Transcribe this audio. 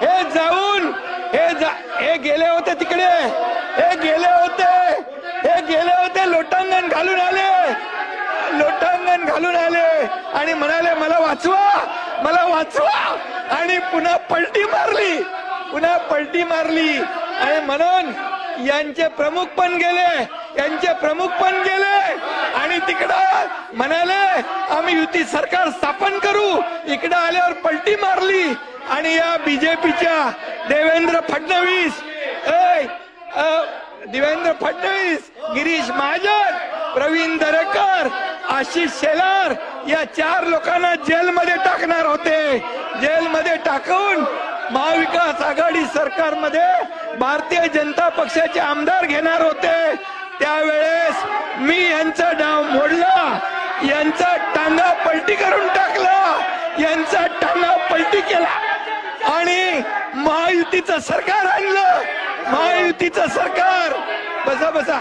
हे जाऊन हे गेले होते तिकडे, हे गेले होते लोटांगण घालून आले आणि म्हणाले मला वाचवा आणि पुन्हा पलटी मारली आणि म्हणून यांचे प्रमुख पण गेले आणि तिकडं म्हणाले आम्ही युती सरकार स्थापन करू, इकडं आल्यावर पलटी मारली आणि या बीजेपीच्या देवेंद्र फडणवीस, गिरीश महाजन, प्रवीण दरेकर, आशिष शेलार या 4 लोकांना जेलमध्ये टाकणार होते. जेलमध्ये टाकून महाविकास आघाडी सरकारमध्ये भारतीय जनता पक्षाचे आमदार घेणार होते. त्यावेळेस मी यांचा डाव मोडला, यांचा टांगा पलटी करून टाकला, यांचा टांगा पलटी केला आणि महायुतीचं सरकार आणलं. महायुतीचं सरकार बसा